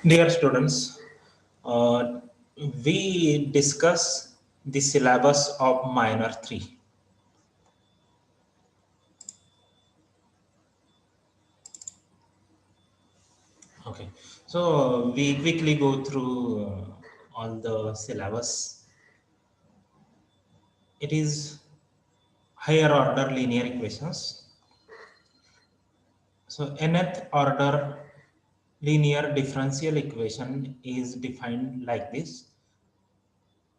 Dear students, uh, we discuss the syllabus of minor 3. Okay, so we quickly go through all the syllabus. It is higher order linear equations. So nth order linear differential equation is defined like this: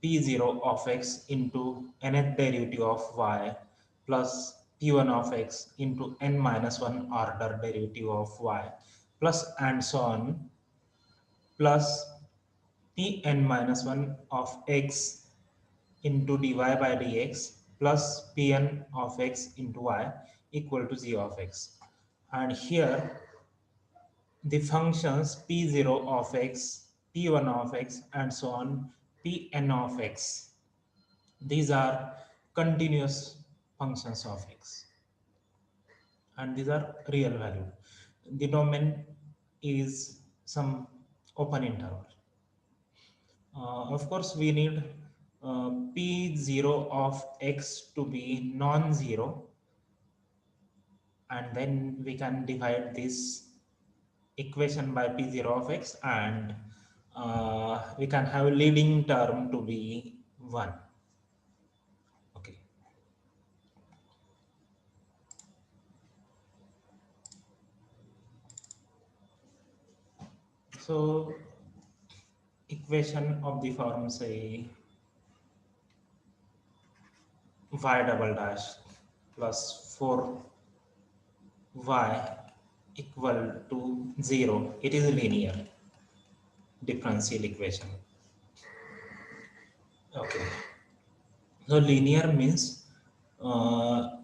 p0 of x into nth derivative of y plus p1 of x into n minus 1 order derivative of y plus and so on plus pn minus 1 of x into dy by dx plus pn of x into y equal to z of x. And here the functions p0 of x, p1 of x and so on, pn of x, these are continuous functions of x and these are real value. The domain is some open interval. Of course, we need p0 of x to be non-zero, and then we can divide this equation by p0 of x, and we can have leading term to be 1. Okay. So equation of the form say y double dash plus 4y equal to 0. It is a linear differential equation. Okay. So linear means the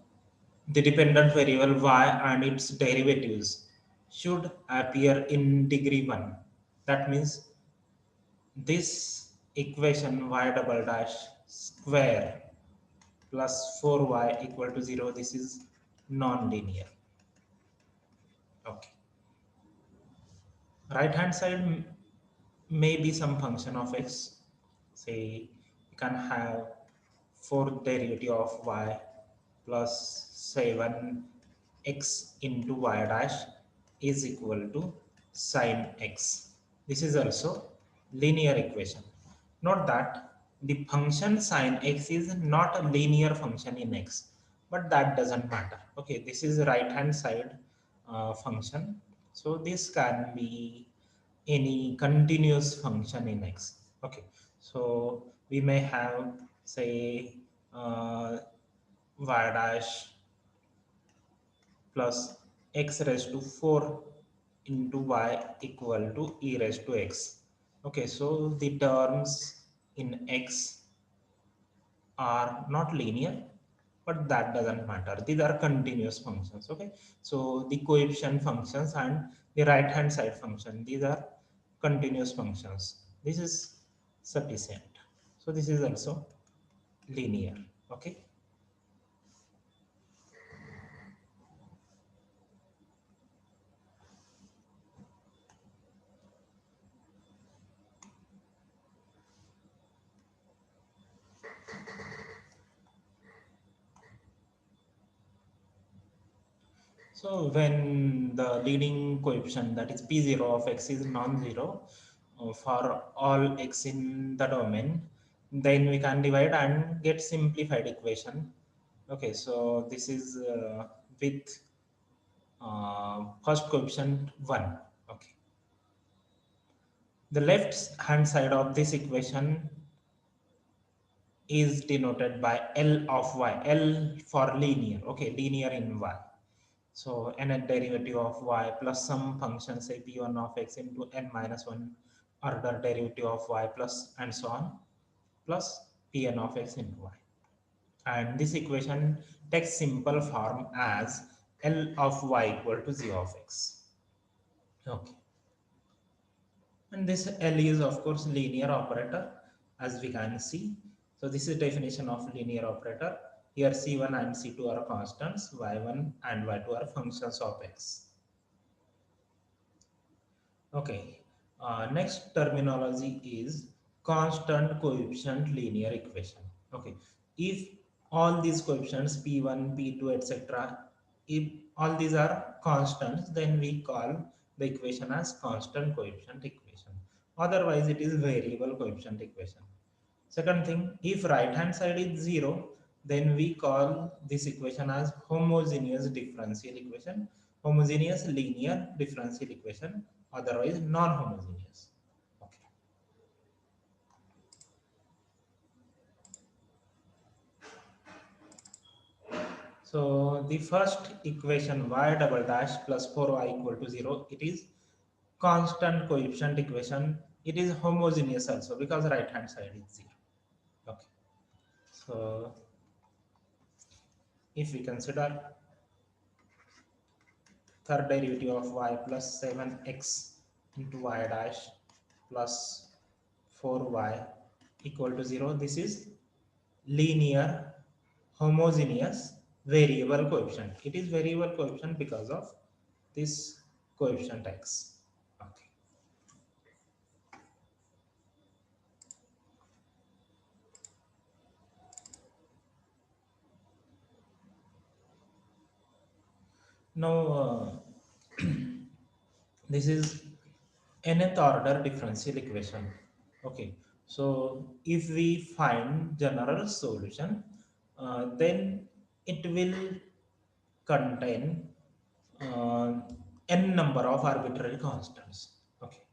dependent variable y and its derivatives should appear in degree 1. That means this equation y double dash square plus 4y equal to 0, this is non-linear. Okay. Right hand side may be some function of x. Say you can have fourth derivative of y plus 7x into y dash is equal to sine x. This is also linear equation. Note that the function sine x is not a linear function in x, but that doesn't matter. Okay, this is right hand side function. So this can be any continuous function in x. Okay, so we may have say y dash plus x raised to 4 into y equal to e raised to x. Okay, so the terms in x are not linear, but that doesn't matter. These are continuous functions. Okay, so the coefficient functions and the right hand side function, these are continuous functions. This is sufficient. So this is also linear. Okay. So when the leading coefficient, that is p0 of x, is non-zero for all x in the domain, then we can divide and get simplified equation. Okay, so this is with first coefficient 1. Okay, the left hand side of this equation is denoted by L of y, L for linear. Okay, linear in y. So nth derivative of y plus some function say p1 of x into n minus 1 order derivative of y plus and so on plus pn of x into y. And this equation takes simple form as L of y equal to z of x. Okay. And this L is of course linear operator, as we can see. So this is definition of linear operator. Here C1 and C2 are constants, Y1 and Y2 are functions of X. Okay. Next terminology is constant coefficient linear equation. Okay, if all these coefficients p1, p2, etc., if all these are constants, then we call the equation as constant coefficient equation. Otherwise, it is variable coefficient equation. Second thing, if right hand side is 0, then we call this equation as homogeneous differential equation, homogeneous linear differential equation, otherwise non-homogeneous. Okay. So the first equation y double dash plus 4y equal to 0, it is constant coefficient equation. It is homogeneous also because right hand side is 0. Okay. So if we consider third derivative of y plus 7x into y dash plus 4y equal to 0. This is linear homogeneous variable coefficient. It is variable coefficient because of this coefficient x. Okay. Now this is nth order differential equation. Okay, so if we find general solution, then it will contain uh, n number of arbitrary constants. Okay,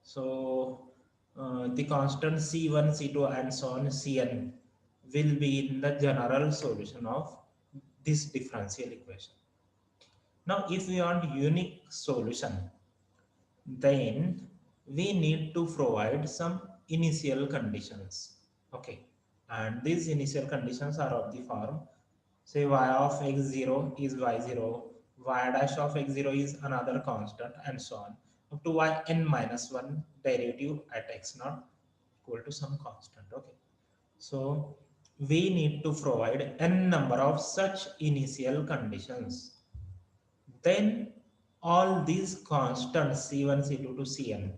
so the constant c1, c2, and so on, cn will be in the general solution of this differential equation. Now, if we want unique solution, then we need to provide some initial conditions. Okay, and these initial conditions are of the form, say y of x0 is y0, y dash of x0 is another constant, and so on up to yn minus 1 derivative at x naught equal to some constant. Okay, so we need to provide n number of such initial conditions. Then all these constants c1, c2 to cn,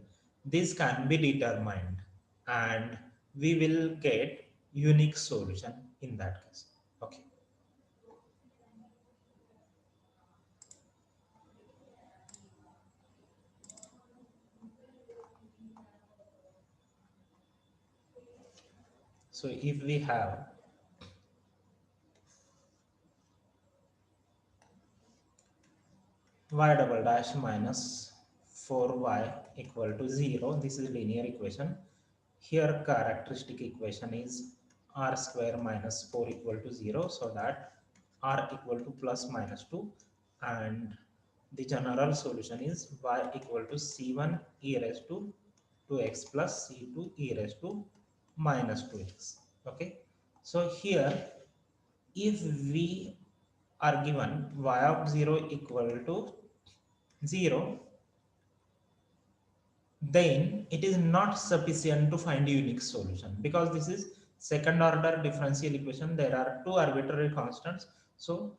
this can be determined, and we will get unique solution in that case. Okay. So if we have y double dash minus 4y equal to 0, this is linear equation. Here characteristic equation is r square minus 4 equal to 0, so that r equal to plus minus 2, and the general solution is y equal to c1 e raised to 2x plus c2 e raised to minus 2x. Okay, so here if we are given y of 0 equal to 0, then it is not sufficient to find a unique solution, because this is second order differential equation. There are two arbitrary constants, so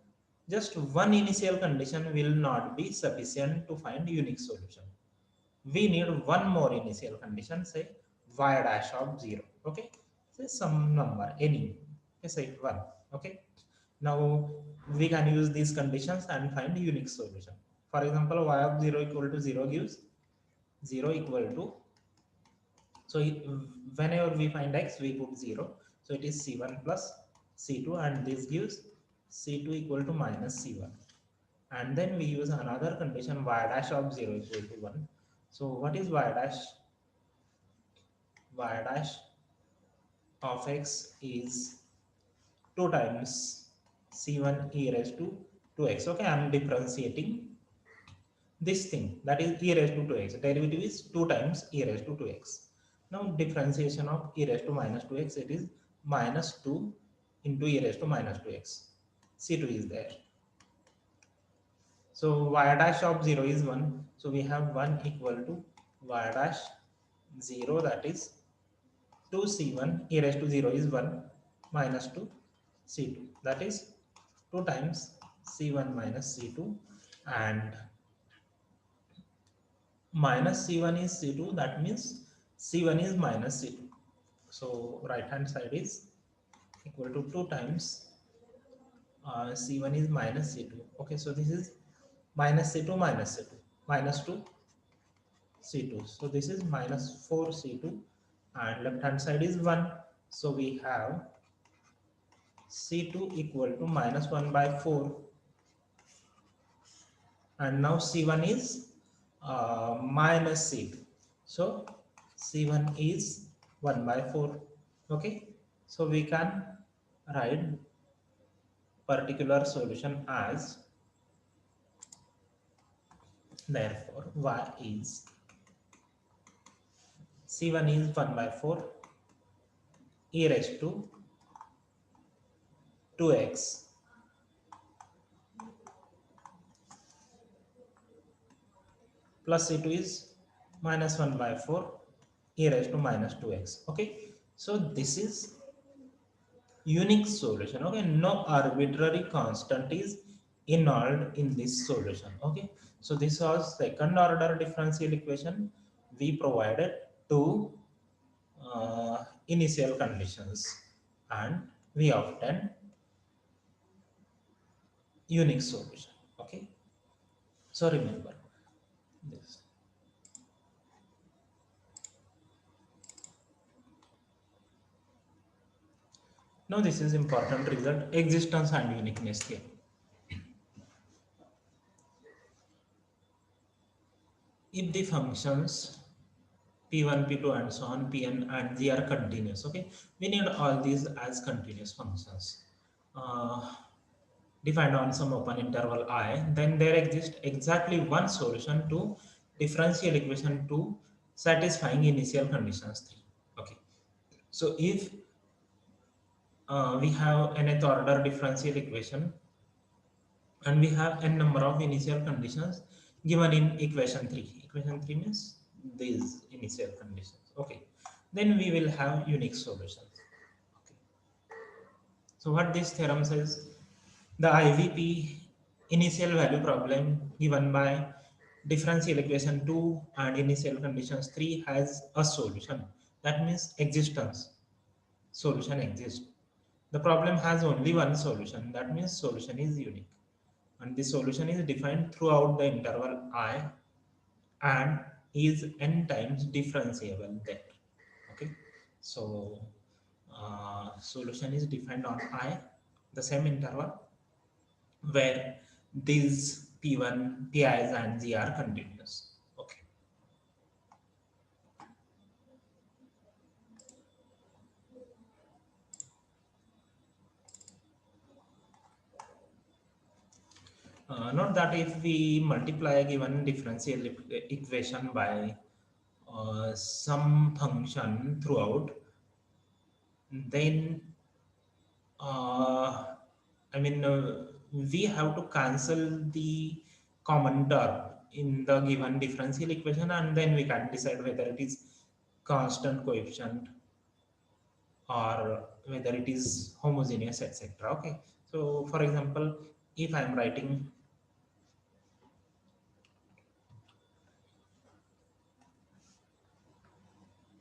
just one initial condition will not be sufficient to find unique solution. We need one more initial condition, say y dash of 0. Okay, say some number any, say 1. Okay, now we can use these conditions and find unique solution. For example, y of 0 equal to 0 gives 0 equal to, so whenever we find x we put 0, so it is c1 plus c2, and this gives c2 equal to minus c1, and then we use another condition y dash of 0 equal to 1. So what is y dash? Y dash of x is 2 times c1 e raised to 2x. Okay, I am differentiating this thing, that is e raised to 2x. Derivative is 2 times e raised to 2x. Now differentiation of e raised to minus 2x, it is minus 2 into e raised to minus 2x. c2 is there. So y dash of 0 is 1. So we have 1 equal to y dash 0, that is 2c1 e raised to 0 is 1 minus 2 c2, that is 2 times c1 minus c2, and minus c1 is c2, that means c1 is minus c2. So right hand side is equal to 2 times c1 is minus c2. Okay, so this is minus c2 minus c2 minus 2 c2. So this is minus 4 c2 and left hand side is 1. So we have c2 equal to minus 1 by 4, and now c1 is minus c2. So c1 is 1 by 4. Okay, so we can write particular solution as, therefore y is c1 is 1 by 4 e raised to 2x plus c2 is minus 1 by 4 e raised to minus 2x. Okay, so this is unique solution. Okay, no arbitrary constant is involved in this solution. Okay, so this was second order differential equation we provided to initial conditions, and we obtain unique solution. Okay, so remember this. Now this is important result, existence and uniqueness here. If the functions p1, p2 and so on, pn and g are continuous, okay, we need all these as continuous functions defined on some open interval I, then there exists exactly one solution to differential equation to satisfying initial conditions 3. Okay, so if we have nth order differential equation and we have n number of initial conditions given in equation 3. Equation 3 means these initial conditions. Okay, then we will have unique solutions. Okay, so what this theorem says, the IVP initial value problem given by differential equation 2 and initial conditions 3 has a solution. That means existence, solution exists. The problem has only one solution, that means solution is unique, and the solution is defined throughout the interval I and is n times differentiable there. Okay, so solution is defined on I, the same interval where these p1, pi's and g are continuous. Okay, note that if we multiply a given differential equation by some function throughout, then I mean, we have to cancel the common term in the given differential equation, and then we can decide whether it is constant coefficient or whether it is homogeneous, etc. Okay, so for example, if I am writing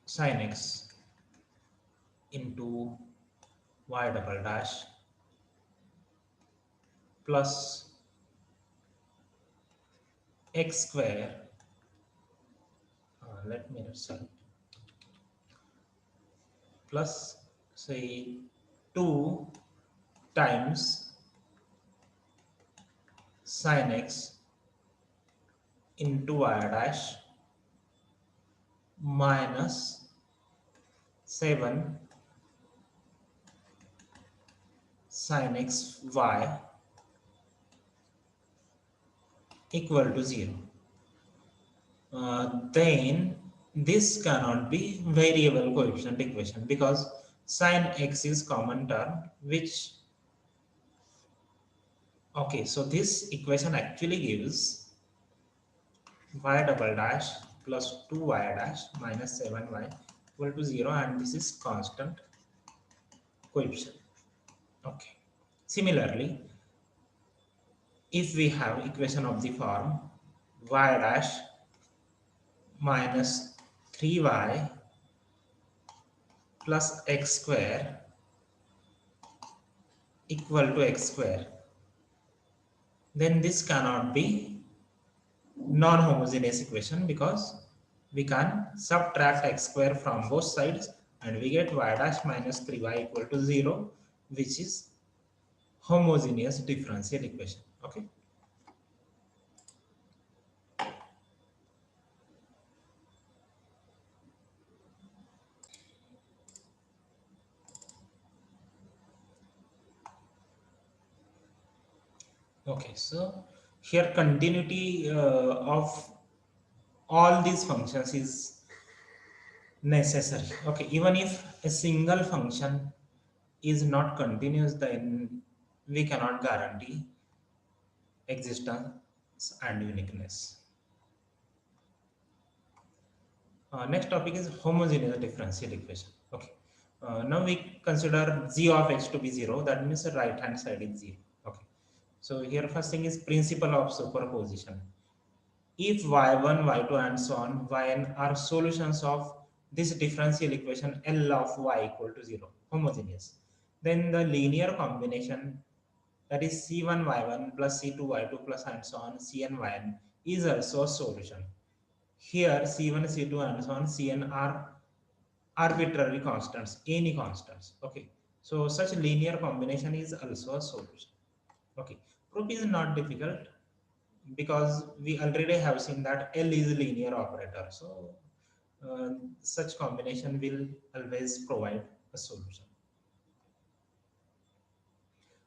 sin x into y double dash plus x square, let me sorry, plus say 2 times sin x into y dash minus 7 sin x y equal to 0. Then this cannot be variable coefficient equation because sin x is common term, which, okay, so this equation actually gives y double dash plus 2y dash minus 7y equal to 0, and this is constant coefficient. Okay, similarly, if we have equation of the form y dash minus 3y plus x square equal to x square, then this cannot be non-homogeneous equation because we can subtract x square from both sides and we get y dash minus 3y equal to 0, which is homogeneous differential equation. Okay. Okay, so here continuity of all these functions is necessary. Okay, even if a single function is not continuous, then we cannot guarantee existence and uniqueness. Next topic is homogeneous differential equation. Okay. Now we consider g of x to be 0. That means the right hand side is 0. Okay. So here first thing is principle of superposition. If y1, y2 and so on, yn are solutions of this differential equation L of y equal to 0, homogeneous, then the linear combination, that is c1 y1 plus c2 y2 plus and so on cn yn, is also a solution. Here c1, c2 and so on cn are arbitrary constants, any constants. Okay, so such linear combination is also a solution. Okay, proof is not difficult because we already have seen that L is a linear operator. So such combination will always provide a solution.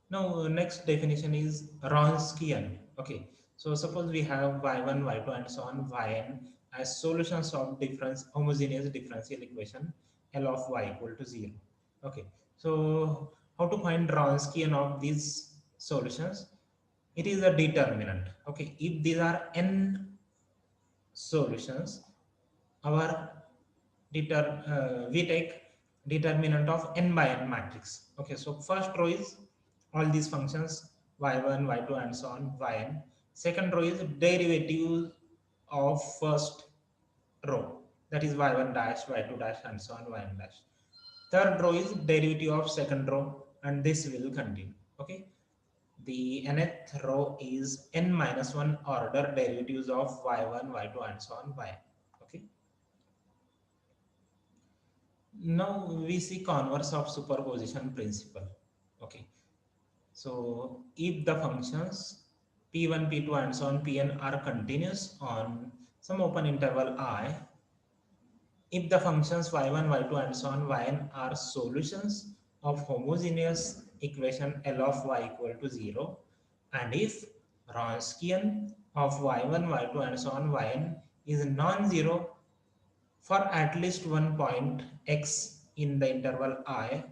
Now next definition is Wronskian. Okay, so suppose we have y1, y2 and so on yn as solutions of homogeneous differential equation L of y equal to 0. Okay, so how to find Wronskian of these solutions? It is a determinant. Okay, if these are n solutions, our we take determinant of n by n matrix. Okay, so first row is all these functions y1, y2 and so on yn. Second row is derivative of first row, that is y1 dash, y2 dash and so on yn dash. Third row is derivative of second row and this will continue. Okay, the nth row is n minus 1 order derivatives of y1, y2 and so on yn. Okay. Now we see converse of superposition principle. Okay. So if the functions p1, p2 and so on pn are continuous on some open interval I, if the functions y1, y2 and so on yn are solutions of homogeneous equation L of y equal to 0, and if Wronskian of y1, y2 and so on yn is non-zero for at least one point x in the interval I,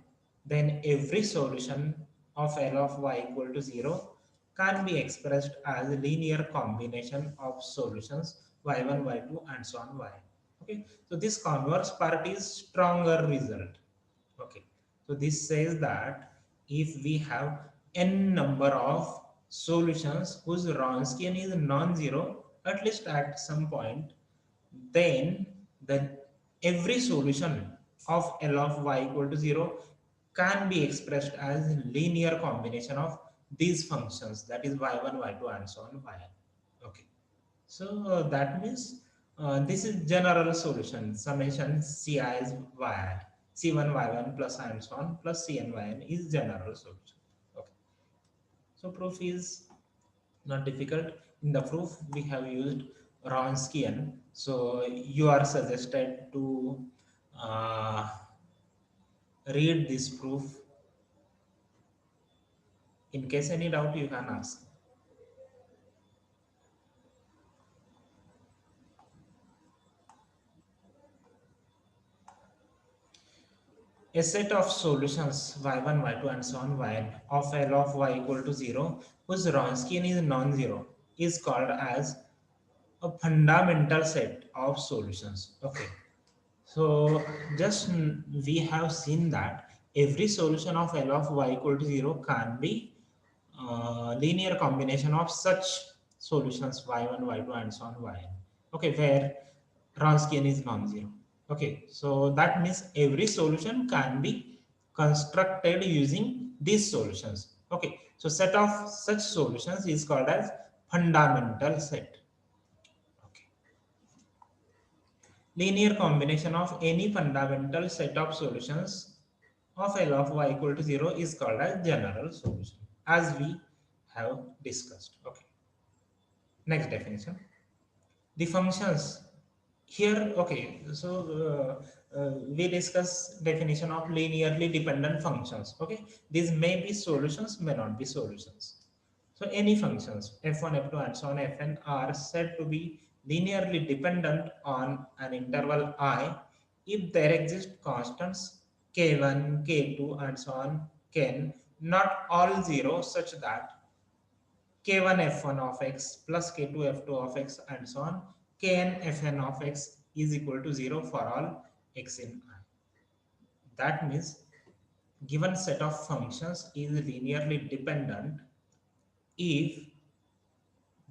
then every solution of L of y equal to 0 can be expressed as a linear combination of solutions y1, y2 and so on yn. Okay, so this converse part is stronger result. Okay, so this says that if we have n number of solutions whose Wronskian is non-zero at least at some point, then every solution of L of y equal to 0 can be expressed as linear combination of these functions, that is y1, y2 and so on yn. Okay, so that means this is general solution, summation ci is y, c1 y1 plus and so on plus cn yn is general solution. Okay, so proof is not difficult. In the proof we have used Wronskian, so you are suggested to read this proof. In case any doubt you can ask. A set of solutions y1, y2 and so on yn of L of y equal to 0 whose Wronskian is non-zero is called as a fundamental set of solutions. Okay, so just we have seen that every solution of L of y equal to 0 can be linear combination of such solutions y1, y2 and so on yn. Okay, where Wronskian is non-zero. Okay, so that means every solution can be constructed using these solutions. Okay, so set of such solutions is called as fundamental set. Okay. Linear combination of any fundamental set of solutions of L of y equal to 0 is called as general solution, as we have discussed. Okay. Next definition. The functions here, okay, so we discuss definition of linearly dependent functions. Okay, these may be solutions, may not be solutions. So any functions f1, f2 and so on fn are said to be linearly dependent on an interval I if there exist constants k1, k2 and so on, kn, not all zero, such that k1 f1 of x plus k2 f2 of x and so on, kn fn of x is equal to 0 for all x in I. That means given set of functions is linearly dependent if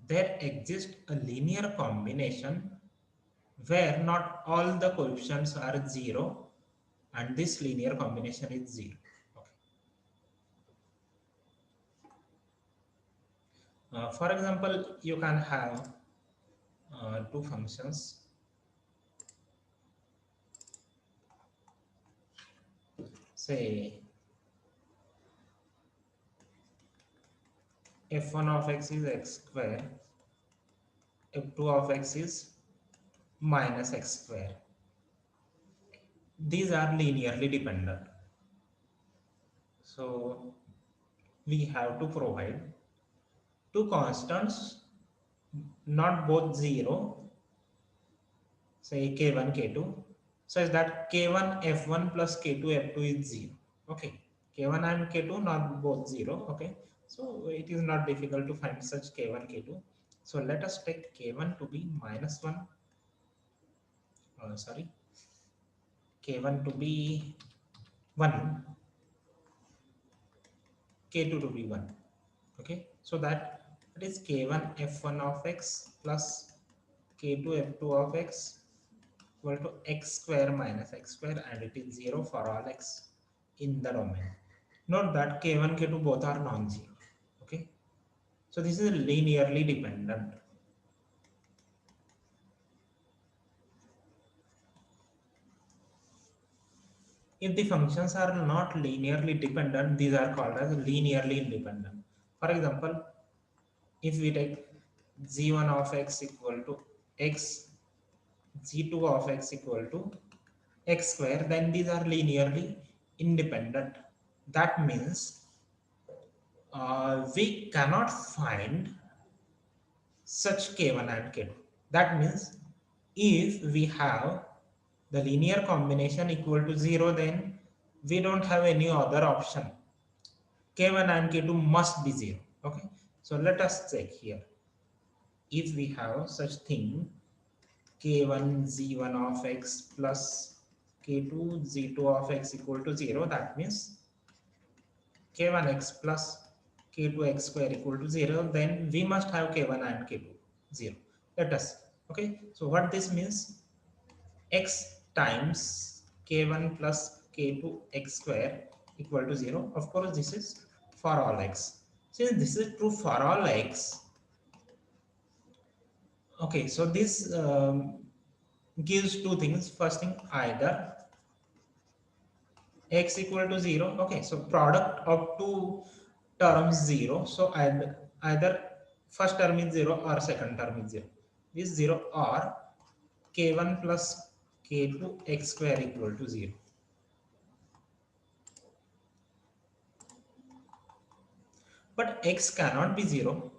there exists a linear combination where not all the coefficients are 0 and this linear combination is 0. Okay. For example, you can have two functions, say f1 of x is x square, f2 of x is minus x square. These are linearly dependent. So we have to provide two constants, not both 0, say k1, k2, such that k1 f1 plus k2 f2 is 0. Okay, k1 and k2 not both 0. Okay, so it is not difficult to find such k1, k2. So let us take k1 to be minus 1, sorry, k1 to be 1, k2 to be 1. Okay, so that is k1 f1 of x plus k2 f2 of x equal to x square minus x square, and it is 0 for all x in the domain. Note that k1 k2 both are non-zero. Okay, so this is linearly dependent. If the functions are not linearly dependent, these are called as linearly independent. For example, if we take g1 of x equal to x, g2 of x equal to x square, then these are linearly independent. That means we cannot find such k1 and k2. That means if we have the linear combination equal to 0, then we don't have any other option. K1 and k2 must be 0. Okay, so let us check here. If we have such thing, k1 z1 of x plus k2 z2 of x equal to 0, that means k1x plus k2x square equal to 0, then we must have k1 and k2 0. Let us, okay, so what this means, x times k1 plus k2 x square equal to 0. Of course, this is for all x. Since this is true for all x, okay, so this gives two things. First thing, either x equal to 0. Okay, so product of two terms 0. So either first term is 0 or second term is 0. This 0 or k1 plus k2 x square equal to 0. But x cannot be 0.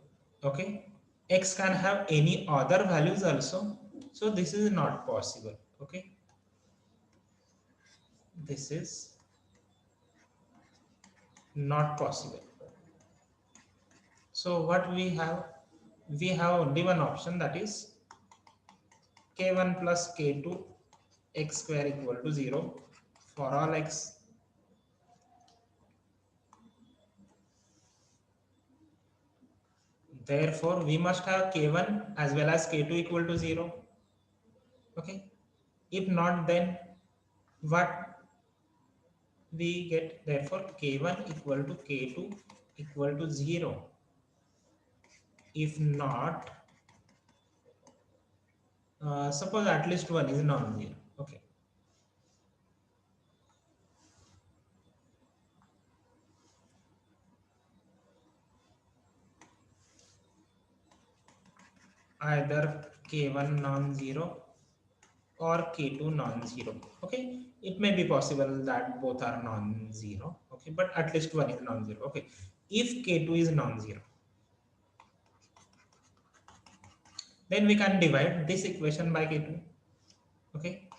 Okay, x can have any other values also. So this is not possible. Okay, this is not possible. So what we have? We have only one option, that is k1 plus k2 x square equal to 0 for all x. Therefore, we must have k1 as well as k2 equal to 0. Okay, if not, then what we get? Therefore k1 equal to k2 equal to 0. If not, suppose at least one is non-zero. Okay, either k1 non-zero or k2 non-zero. Okay, it may be possible that both are non-zero. Okay, but at least one is non-zero. Okay, if k2 is non-zero, then we can divide this equation by k2. Okay,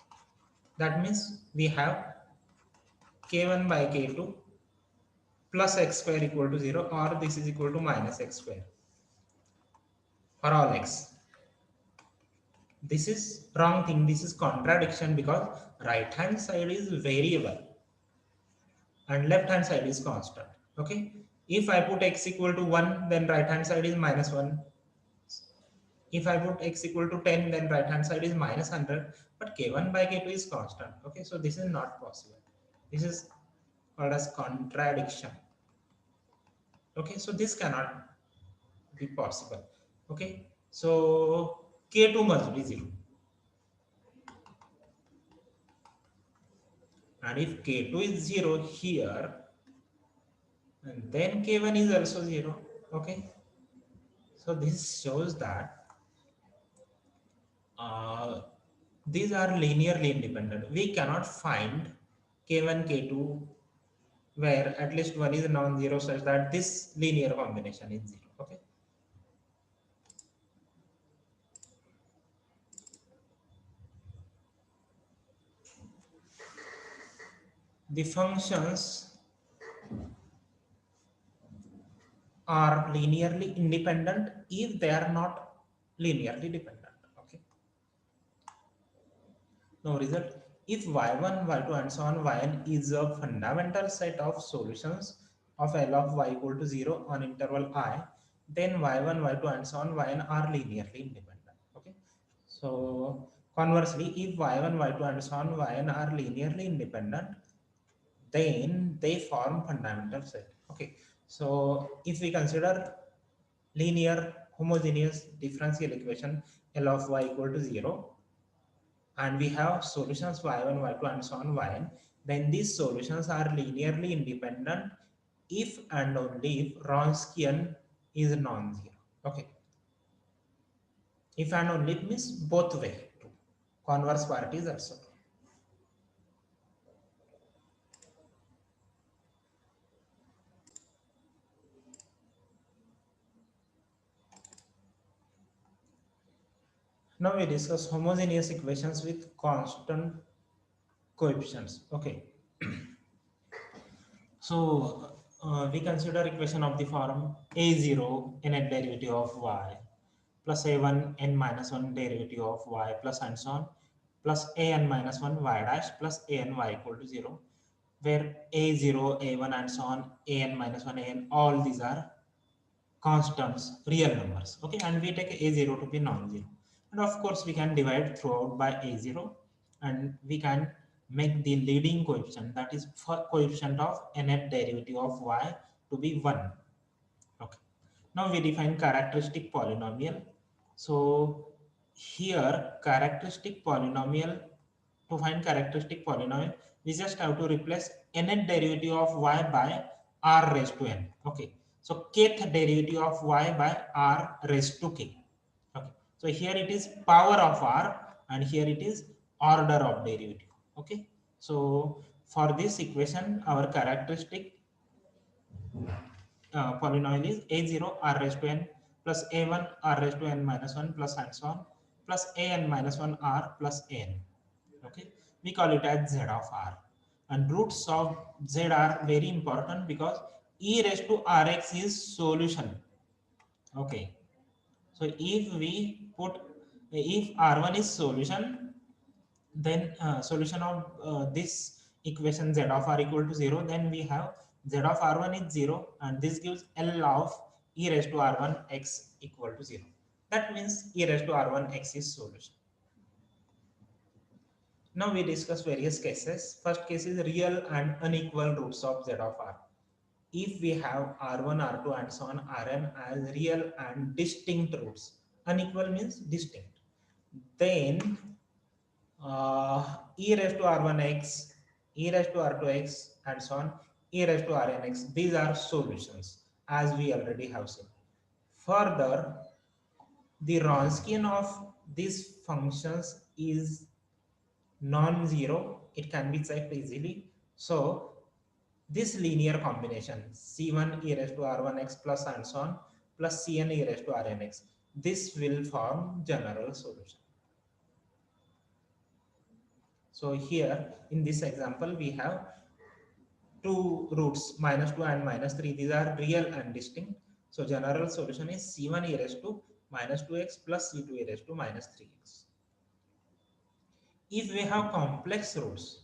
that means we have k1 by k2 plus x square equal to 0, or this is equal to minus x square for all x. This is wrong thing. This is contradiction, because right hand side is variable and left hand side is constant. Okay, if I put x equal to 1, then right hand side is minus 1. If I put x equal to 10, then right hand side is minus 100. But k1 by k2 is constant. Okay, so this is not possible. This is called as contradiction. Okay, so this cannot be possible. Okay, so k2 must be 0. And if k2 is 0 here, and then k1 is also 0. Okay, so this shows that uh, these are linearly independent. We cannot find k1 k2 where at least one is non-zero, such that this linear combination is 0. Okay, the functions are linearly independent if they are not linearly dependent. Okay, now result, if y1, y2 and so on, yn is a fundamental set of solutions of L of y equal to 0 on interval I, then y1, y2 and so on, yn are linearly independent. Okay, so conversely, if y1, y2 and so on, yn are linearly independent, then they form fundamental set. Okay, so if we consider linear homogeneous differential equation L of y equal to 0, and we have solutions y1, y2 and so on, yn, then these solutions are linearly independent if and only if Wronskian is non-zero. Okay, if and only it means both way too. Converse part is also true. Now we discuss homogeneous equations with constant coefficients. Okay, so we consider equation of the form a0 nth derivative of y plus a1 n minus 1 derivative of y plus and so on plus an minus 1 y dash plus an y equal to 0, where a0, a1 and so on, an minus 1, an, all these are constants, real numbers. Okay, and we take a0 to be non-zero. And of course, we can divide throughout by a0, and we can make the leading coefficient, that is for coefficient of nth derivative of y, to be 1. Okay. Now we define characteristic polynomial. So here characteristic polynomial, to find characteristic polynomial, we just have to replace nth derivative of y by r raised to n. Okay. So kth derivative of y by r raised to k. Okay. So here it is power of r, and here it is order of derivative. Okay. So for this equation, our characteristic polynomial is a0 r raised to n plus a1 r raised to n minus 1 plus and so on plus an minus 1 r plus n. Okay, we call it as z of r, and roots of z are very important because e raised to rx is solution. Okay, so if r1 is solution, then solution of this equation z of r equal to 0, then we have z of r1 is 0, and this gives L of e raised to r1 x equal to 0. That means e raised to r1 x is solution. Now we discuss various cases. First case is real and unequal roots of z of r. If we have r1, r2 and so on rn as real and distinct roots, unequal means distinct, then e raised to r1x, e raised to r2x and so on, e raised to rnx, these are solutions as we already have seen. Further, the Wronskian of these functions is non-zero. It can be checked easily. So this linear combination c1 e raised to r1x plus and so on plus cn e raised to rnx, this will form general solution. So here in this example we have two roots minus 2 and minus 3. These are real and distinct. So general solution is c1 e raised to minus 2x plus c2 e raised to minus 3x. If we have complex roots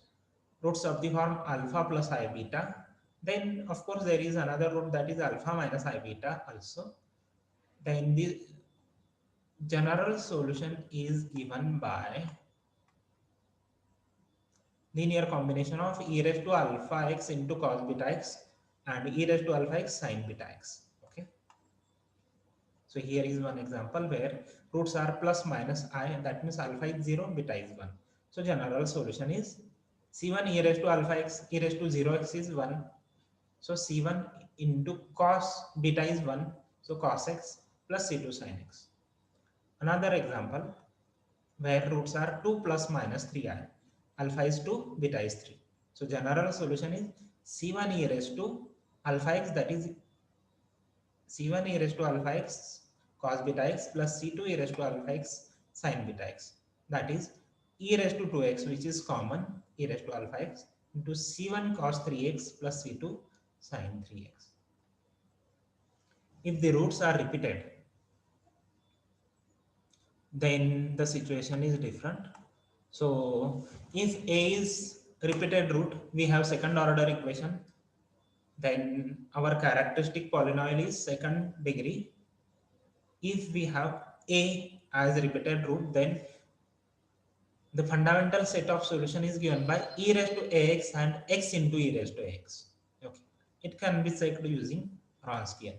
of the form alpha plus I beta, then of course there is another root that is alpha minus I beta also. Then the general solution is given by linear combination of e raised to alpha x into cos beta x and e raised to alpha x sin beta x. Okay. So here is one example where roots are plus minus I, that means alpha is 0, beta is 1. So general solution is c1 e raised to alpha x e raised to 0x is 1. So c1 into cos beta is 1. So cos x plus c2 sin x. Another example where roots are 2 plus minus 3i. Alpha is 2, beta is 3. So general solution is c1 e raised to alpha x, that is c1 e raised to alpha x cos beta x plus c2 e raised to alpha x sin beta x. That is e raised to 2x, which is common, e raised to alpha x into c1 cos 3x plus c2 sin 3x. If the roots are repeated, then the situation is different. So if A is repeated root, we have second order equation. Then our characteristic polynomial is second degree. If we have A as repeated root, then the fundamental set of solution is given by e raised to ax and x into e raised to x. Okay. It can be checked using Wronskian.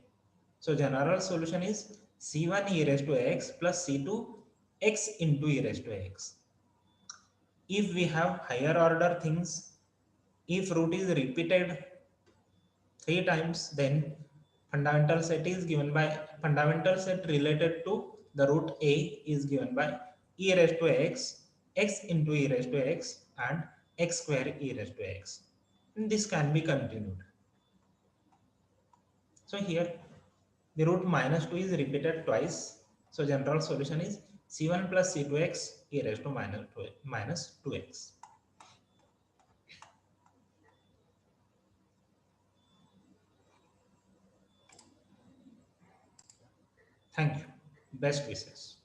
So general solution is c1 e raised to x plus c2 x into e raised to x. If we have higher order things, if root is repeated 3 times, then fundamental set related to the root a is given by e raised to x, x into e raised to x and x square e raised to x. And this can be continued. So here the root minus 2 is repeated twice. So general solution is c1 plus c2x e raised to minus 2x. Thank you. Best wishes.